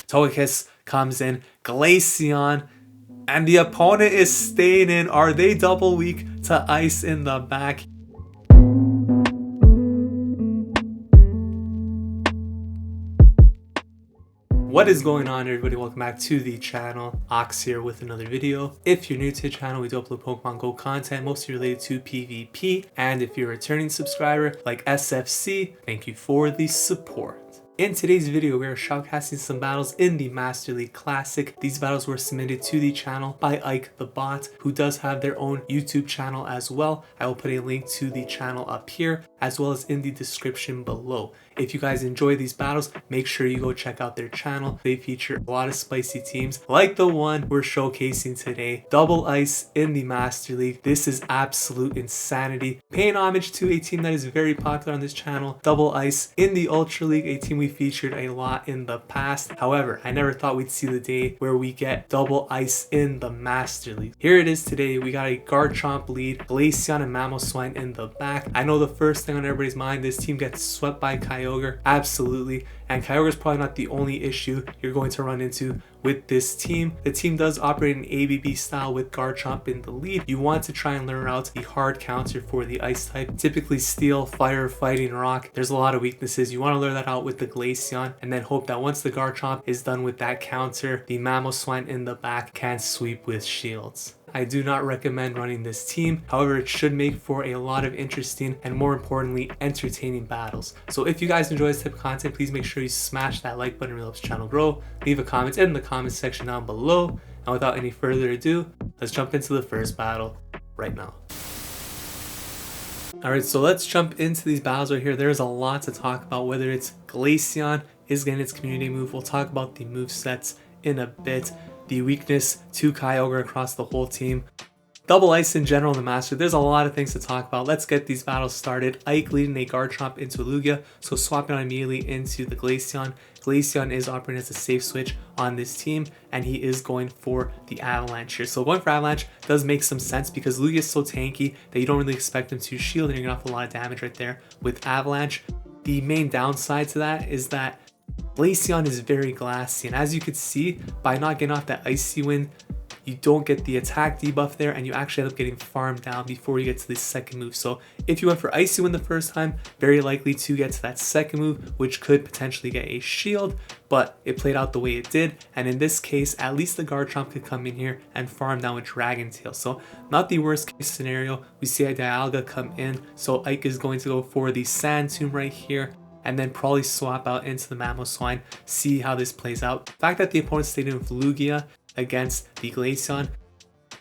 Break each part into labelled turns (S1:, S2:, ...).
S1: Togekiss comes in, Glaceon, and the opponent is staying in. Are they double weak to ice in the back? What is going on, everybody? Welcome back to the channel. Ox here with another video. If you're new to the channel, we do upload Pokemon Go content, mostly related to PvP. And if you're a returning subscriber like SFC, thank you for the support. In today's video, we are shoutcasting some battles in the Master League Classic. These battles were submitted to the channel by IkeTheBot, who does have their own YouTube channel as well. I will put a link to the channel up here, as well as in the description below. If you guys enjoy these battles, make sure you go check out their channel. They feature a lot of spicy teams, like the one we're showcasing today. Double Ice in the Master League. This is absolute insanity. Paying homage to a team that is very popular on this channel. Double Ice in the Ultra League, a team we featured a lot in the past. However, I never thought we'd see the day where we get Double Ice in the Master League. Here it is today. We got a Garchomp lead, Glaceon and Mamoswine in the back. I know the first thing on everybody's mind, this team gets swept by Kyogre. Absolutely. And Kyogre is probably not the only issue you're going to run into with this team. The team does operate in ABB style with Garchomp in the lead. You want to try and learn out the hard counter for the ice type. Typically steel, fire, fighting, rock. There's a lot of weaknesses. You want to learn that out with the Glaceon and then hope that once the Garchomp is done with that counter, the Mamoswine in the back can sweep with shields. I do not recommend running this team. However, it should make for a lot of interesting and, more importantly, entertaining battles. So if you guys enjoy this type of content, please make sure you smash that like button. It really helps the channel grow. Leave a comment in the comments section down below. And without any further ado, let's jump into the first battle right now. Alright, so let's jump into these battles right here. There's a lot to talk about, whether it's Glaceon is getting its community move. We'll talk about the move sets in a bit. The weakness to Kyogre across the whole team. Double Ice in general in the Master. There's a lot of things to talk about. Let's get these battles started. Ike leading a Garchomp into Lugia, so swapping on immediately into the Glaceon. Glaceon is operating as a safe switch on this team, and he is going for the Avalanche here. So going for Avalanche does make some sense because Lugia is so tanky that you don't really expect him to shield, and you're gonna have a lot of damage right there with Avalanche. The main downside to that is that Glaceon is very glassy, and as you could see, by not getting off that Icy Wind, you don't get the attack debuff there, and you actually end up getting farmed down before you get to the second move. So if you went for Icy Wind the first time, very likely to get to that second move, which could potentially get a shield, but it played out the way it did. And in this case, at least the Garchomp could come in here and farm down with Dragon Tail. So not the worst case scenario. We see a Dialga come in, so Ike is going to go for the Sand Tomb right here, and then probably swap out into the Mamoswine, see how this plays out. The fact that the opponent stayed in with Lugia against the Glaceon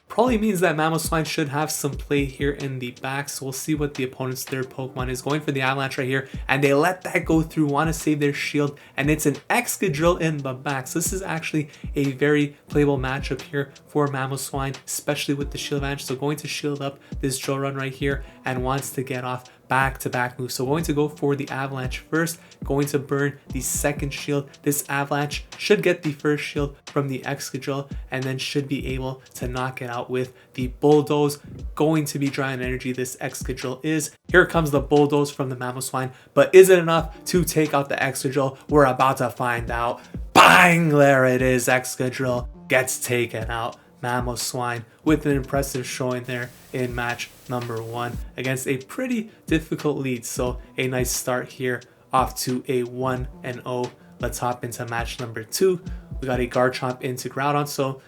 S1: probably means that Mamoswine should have some play here in the back, so we'll see what the opponent's third Pokemon is. Going for the Avalanche right here, and they let that go through, want to save their shield, and it's an Excadrill in the back. So this is actually a very playable matchup here for Mamoswine, especially with the shield advantage. So going to shield up this drill run right here and wants to get off back-to-back moves. So going to go for the Avalanche first, going to burn the second shield. This Avalanche should get the first shield from the Excadrill and then should be able to knock it out with the Bulldoze. Going to be dry on energy, this Excadrill is. Here comes the Bulldoze from the Mamoswine, but is it enough to take out the Excadrill? We're about to find out. Bang! There it is. Excadrill gets taken out. Mamoswine with an impressive showing there in match number 1 against a pretty difficult lead. So a nice start here, off to a 1-0. Let's hop into match number 2. We got a Garchomp into Groudon. So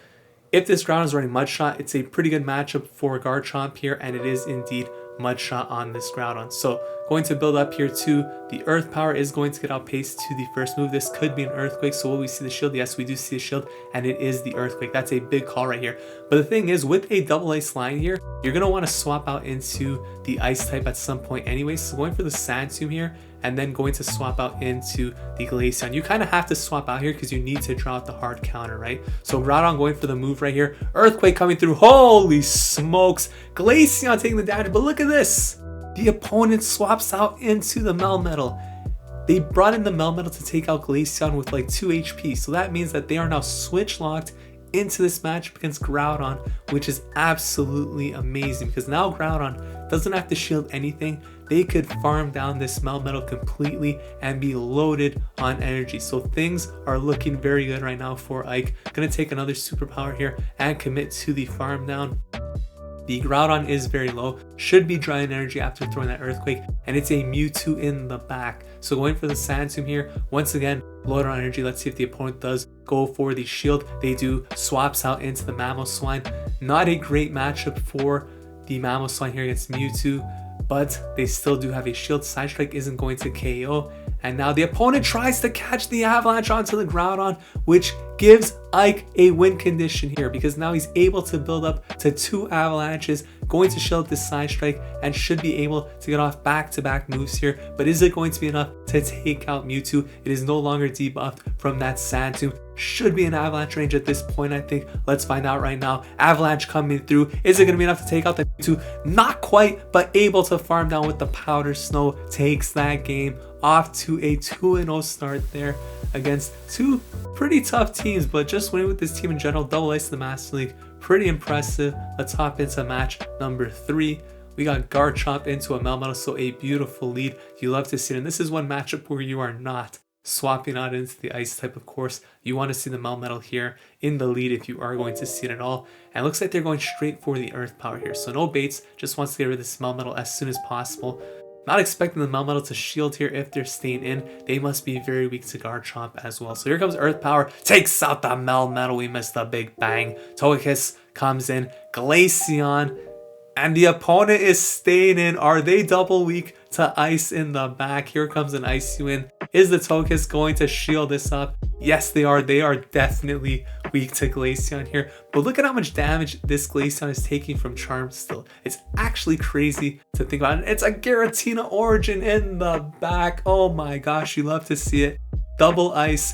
S1: if this Groudon is running Mud Shot, it's a pretty good matchup for Garchomp here, and it is indeed Mud Shot on this Groudon. So going to build up here to the Earth Power is going to get outpaced to the first move. This could be an Earthquake. So will we see the shield? Yes, we do see a shield, and it is the Earthquake. That's a big call right here. But the thing is, with a double ice line here, you're going to want to swap out into the ice type at some point anyway. So going for the Sand Tomb here, and then going to swap out into the Glaceon. You kind of have to swap out here because you need to draw out the hard counter, right? So Groudon going for the move right here. Earthquake coming through. Holy smokes. Glaceon taking the damage, but look at this. The opponent swaps out into the Melmetal. They brought in the Melmetal to take out Glaceon with like 2 HP. So that means that they are now switch locked into this match against Groudon, which is absolutely amazing because now Groudon doesn't have to shield anything. They could farm down this Melmetal completely and be loaded on energy. So things are looking very good right now for Ike. Gonna take another superpower here and commit to the farm down. The Groudon is very low, should be dry in energy after throwing that Earthquake, and it's a Mewtwo in the back. So going for the Sand Tomb here, once again, loaded on energy. Let's see if the opponent does go for the shield. They do, swaps out into the Mamoswine. Not a great matchup for the Mamoswine here against Mewtwo, but they still do have a shield. Side Strike isn't going to KO. And now the opponent tries to catch the Avalanche onto the Groudon, which gives Ike a win condition here because now he's able to build up to 2 Avalanches, going to shield this Side Strike and should be able to get off back-to-back moves here. But is it going to be enough to take out Mewtwo? It is no longer debuffed from that Sand Tomb. Should be an Avalanche range at this point, I think. Let's find out right now. Avalanche coming through. Is it going to be enough to take out the Mewtwo? Not quite, but able to farm down with the Powder Snow. Takes that game off to a 2-0 start there against 2 pretty tough teams, but just winning with this team in general. Double Ice in the Master League, pretty impressive. Let's hop into match number 3. We got Garchomp into a Melmetal, so a beautiful lead. You love to see it, and this is one matchup where you are not swapping out into the Ice type, of course. You want to see the Melmetal here in the lead if you are going to see it at all. And it looks like they're going straight for the Earth Power here, so no baits, just wants to get rid of this Melmetal as soon as possible. Not expecting the Melmetal to shield here if they're staying in. They must be very weak to Garchomp as well. So here comes Earth Power, takes out the Melmetal. We missed the big bang. Togekiss comes in, Glaceon, and the opponent is staying in. Are they double weak to Ice in the back? Here comes an ICY. Is the Togekiss going to shield this up? Yes, they are. They are definitely weak to Glaceon here. But look at how much damage this Glaceon is taking from Charm still. It's actually crazy to think about it. It's a Giratina origin in the back. Oh my gosh, you love to see it. Double Ice,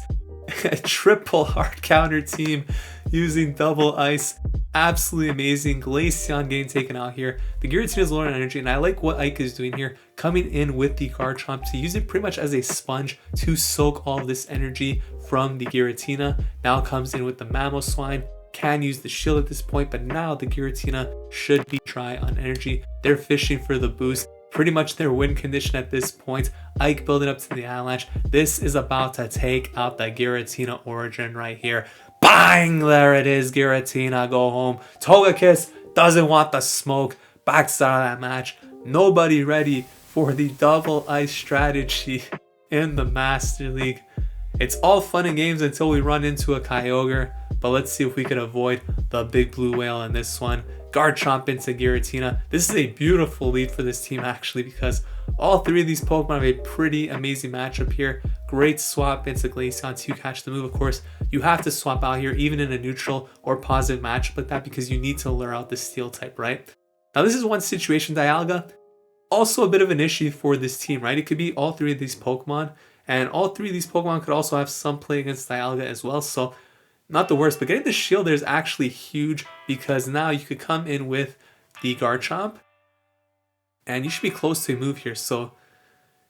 S1: a triple hard counter team using double Ice. Absolutely amazing. Glaceon getting taken out here. The Giratina is low on energy, and I like what Ike is doing here, coming in with the Garchomp to use it pretty much as a sponge to soak all of this energy from the Giratina. Now comes in with the Mamoswine. Can use the shield at this point, but now the Giratina should be dry on energy. They're fishing for the boost. Pretty much their win condition at this point. Ike building up to the Avalanche. This is about to take out the Giratina origin right here. Bang! There it is, Giratina, go home. Togekiss doesn't want the smoke. Backs out of that match. Nobody ready for the double Ice strategy in the Master League. It's all fun and games until we run into a Kyogre, but let's see if we can avoid the big blue whale in this one. Garchomp into Giratina. This is a beautiful lead for this team actually because all 3 of these Pokemon have a pretty amazing matchup here. Great swap into Glaceon to catch the move. Of course, you have to swap out here even in a neutral or positive matchup like that because you need to lure out the Steel type, right? Now this is one situation, Dialga. Also a bit of an issue for this team, right? It could be all 3 of these Pokemon, and all 3 of these Pokemon could also have some play against Dialga as well, so not the worst. But getting the shield there is actually huge because now you could come in with the Garchomp, and you should be close to a move here. So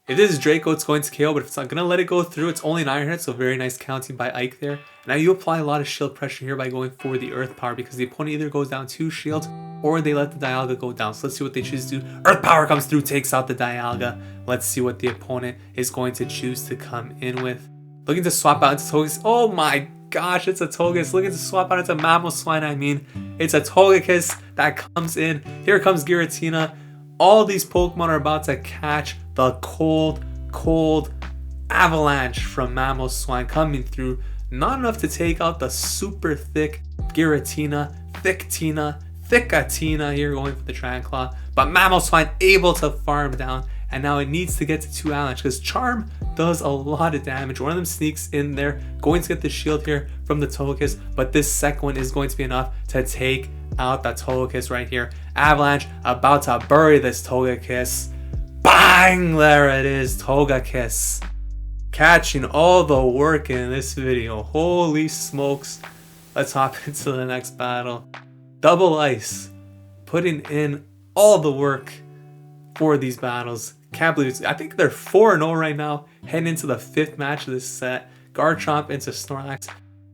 S1: if this is Draco, it's going to KO, but if it's not going to let it go through, it's only an Iron Head, so very nice counting by Ike there. Now you apply a lot of shield pressure here by going for the Earth Power because the opponent either goes down 2 shields or they let the Dialga go down. So let's see what they choose to do. Earth Power comes through, takes out the Dialga. Let's see what the opponent is going to choose to come in with. Looking to swap out into Togekiss. Oh my gosh, it's a Togekiss. Looking to swap out into Mamoswine, I mean. It's a Togekiss that comes in. Here comes Giratina. All these Pokemon are about to catch the cold avalanche from Mamoswine coming through. Not enough to take out the super thick Giratina, Thickatina here going for the Dragon Claw. But Mamoswine able to farm down, and now it needs to get to 2 Avalanche because Charm does a lot of damage. One of them sneaks in there, going to get the shield here from the Togekiss, but this second one is going to be enough to take out that Togekiss right here. Avalanche about to bury this Togekiss. Bang! There it is, Togekiss. Catching all the work in this video. Holy smokes. Let's hop into the next battle. Double Ice. Putting in all the work for these battles. Can't believe it. I think they're 4-0 right now. Heading into the 5th match of this set. Garchomp into Snorlax.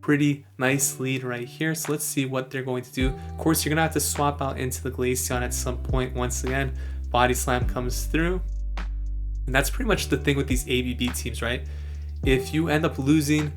S1: pretty nice lead right here. So let's see what they're going to do. Of course, you're gonna have to swap out into the Glaceon at some point. Once again, Body Slam comes through. And that's pretty much the thing with these ABB teams, right? If you end up losing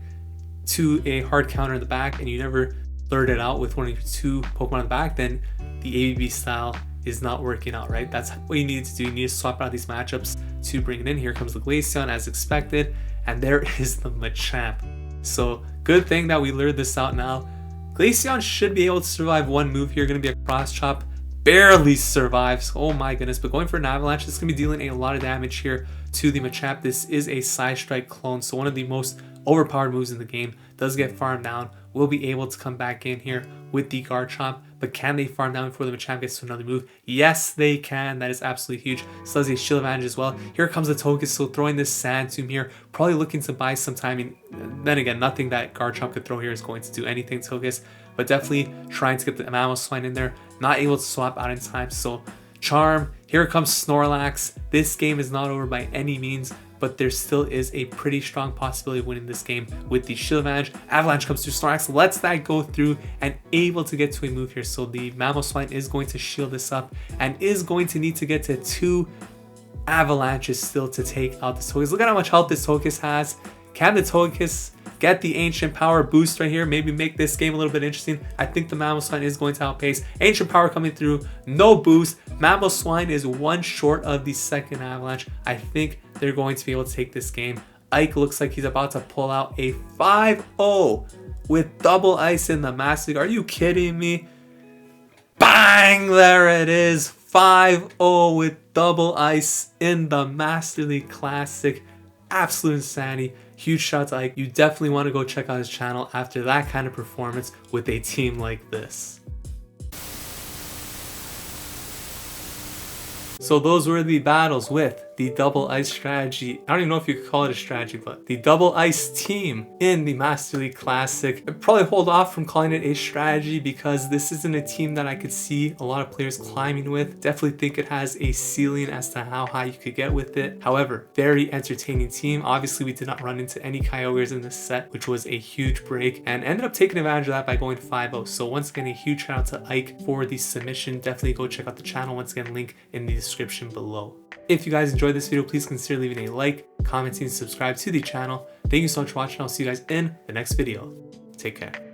S1: to a hard counter in the back and you never blurt it out with one of your 2 Pokemon in the back, then the ABB style is not working out, right? That's what you need to do. You need to swap out these matchups to bring it in. Here comes the Glaceon as expected, and there is the Machamp. So good thing that we lured this out now. Glaceon should be able to survive one move here. Going to be a cross chop. Barely survives. Oh my goodness. But going for an avalanche, it's going to be dealing a lot of damage here to the Machamp. This is a Side Strike clone, so one of the most overpowered moves in the game. Does get farmed down. Will be able to come back in here with the Garchomp. But can they farm down before the Machamp gets to another move? Yes, they can. That is absolutely huge. So does a shield advantage as well. Here comes the Togekiss. So throwing this Sand Tomb here. Probably looking to buy some timing. Then again, nothing that Garchomp could throw here is going to do anything to Togekiss. But definitely trying to get the Mamoswine in there. Not able to swap out in time. So Charm. Here comes Snorlax. This game is not over by any means, but there still is a pretty strong possibility of winning this game with the shield advantage. Avalanche comes through. Snorlax lets that go through and able to get to a move here. So the Mamoswine is going to shield this up and is going to need to get to 2 avalanches still to take out this Togekiss. Look at how much health this Togekiss has. Can the Togekiss get the Ancient Power boost right here? Maybe make this game a little bit interesting. I think the Mamoswine is going to outpace. Ancient Power coming through. No boost. Mamoswine is 1 short of the second avalanche. I think they're going to be able to take this game. Ike looks like he's about to pull out a 5-0 with double ice in the Master League. Are you kidding me? Bang! There it is. 5-0 with double ice in the Master League Classic. Absolute insanity. Huge shout out to Ike. You definitely want to go check out his channel after that kind of performance with a team like this. So those were the battles with the double ice strategy. I don't even know if you could call it a strategy, but the double ice team in the Master League Classic. I'd probably hold off from calling it a strategy because this isn't a team that I could see a lot of players climbing with. Definitely think it has a ceiling as to how high you could get with it. However, very entertaining team. Obviously, we did not run into any Kyogres in this set, which was a huge break, and ended up taking advantage of that by going 5-0. So once again, a huge shout out to Ike for the submission. Definitely go check out the channel. Once again, link in the description below. If you guys enjoyed this video, please consider leaving a like, commenting, subscribe to the channel. Thank you so much for watching. I'll see you guys in the next video. Take care.